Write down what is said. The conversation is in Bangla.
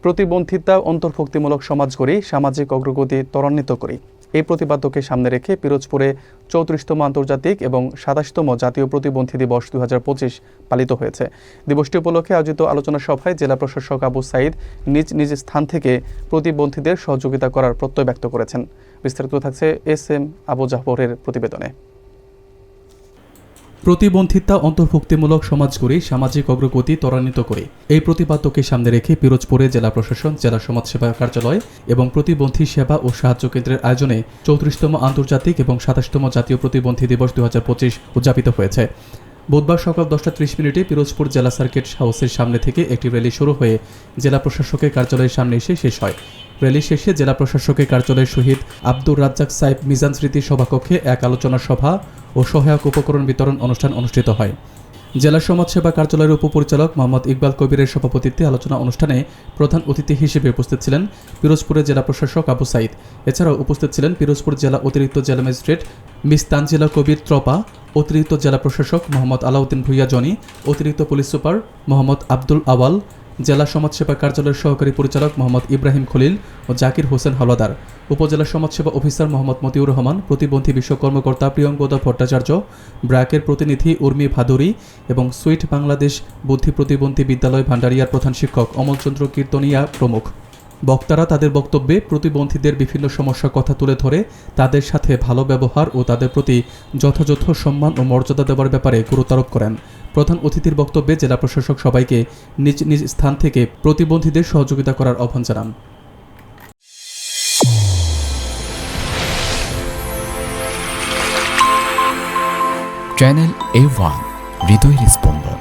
প্রতিবন্ধিতা অন্তর্ভুক্তিমূলক সমাজ গড়ি, সামাজিক অগ্রগতি ত্বরান্বিত করি। এই প্রতিপাদ্যকে সামনে রেখে পিরোজপুরে 34তম আন্তর্জাতিক এবং 27তম জাতীয় প্রতিবন্ধী দিবস 2025 পালিত হয়েছে। দিবসটি উপলক্ষে আয়োজিত আলোচনা সভায় জেলা প্রশাসক আবু সাঈদ নিজ নিজ স্থান থেকে প্রতিবন্ধীদের সহযোগিতা করার প্রত্যয় ব্যক্ত করেছেন। বিস্তারিত থাকছে SM আবু জাফরের প্রতিবেদনে। প্রতিবন্ধিতা অন্তর্ভুক্তিমূলক সমাজ গড়ি, সামাজিক অগ্রগতি ত্বরান্বিত করে এই প্রতিপাদ্যকে সামনে রেখে পিরোজপুরে জেলা প্রশাসন, জেলা সমাজসেবা কার্যালয় এবং প্রতিবন্ধী সেবা ও সাহায্য কেন্দ্রের আয়োজনে 34তম আন্তর্জাতিক এবং 27তম জাতীয় প্রতিবন্ধী দিবস 2025 উদযাপিত হয়েছে। বুধবার সকাল 10:30 পিরোজপুর জেলা সার্কিট হাউসের সামনে থেকে একটি র্যালি শুরু হয়ে জেলা প্রশাসকের কার্যালয়ের সামনে এসে শেষ হয়। র্যালি শেষে জেলা প্রশাসকের কার্যালয়ের শহীদ আব্দুর রাজ্জাক সাহেব মিজান স্মৃতি সভাকক্ষে এক আলোচনা সভা ও সহায়ক উপকরণ বিতরণ অনুষ্ঠান অনুষ্ঠিত হয়। জেলা সমাজসেবা কার্যালয়ের উপপরিচালক মোহাম্মদ ইকবাল কবিরের সভাপতিত্বে আলোচনা অনুষ্ঠানে প্রধান অতিথি হিসেবে উপস্থিত ছিলেন পিরোজপুরের জেলা প্রশাসক আবু সাঈদ। এছাড়াও উপস্থিত ছিলেন পিরোজপুর জেলা অতিরিক্ত জেলা ম্যাজিস্ট্রেট মিস তানজিলা কবির ত্রপা, অতিরিক্ত জেলা প্রশাসক মোহাম্মদ আলাউদ্দিন ভুইয়া জনি, অতিরিক্ত পুলিশ সুপার মোহাম্মদ আব্দুল আওয়াল, জেলা সমাজসেবা কার্যালয়ের সহকারী পরিচালক মোহাম্মদ ইব্রাহিম খলিল ও জাকির হোসেন হাওলাদার, উপজেলা সমাজসেবা অফিসার মোহাম্মদ মতিউর রহমান, প্রতিবন্ধী বিষয়ক কর্মকর্তা প্রিয়ঙ্গদা ভট্টাচার্য, ব্র্যাকের প্রতিনিধি উর্মি ভাদুরী এবং সুইট বাংলাদেশ বুদ্ধি প্রতিবন্ধী বিদ্যালয় ভান্ডারিয়ার প্রধান শিক্ষক অমলচন্দ্র কীর্তনিয়া প্রমুখ। বক্তারা তাদের বক্তব্যে প্রতিবন্ধীদের বিভিন্ন সমস্যার কথা তুলে ধরে তাদের সাথে ভালো ব্যবহার ও তাদের প্রতি যথাযথ সম্মান ও মর্যাদা দেওয়ার ব্যাপারে গুরুত্বারোপ করেন। প্রধান অতিথির বক্তব্যে জেলা প্রশাসক সবাইকে নিজ নিজ স্থান থেকে প্রতিবন্ধীদের সহযোগিতা করার আহ্বান জানান। চ্যানেল A1 হৃদয়ের স্পন্দন।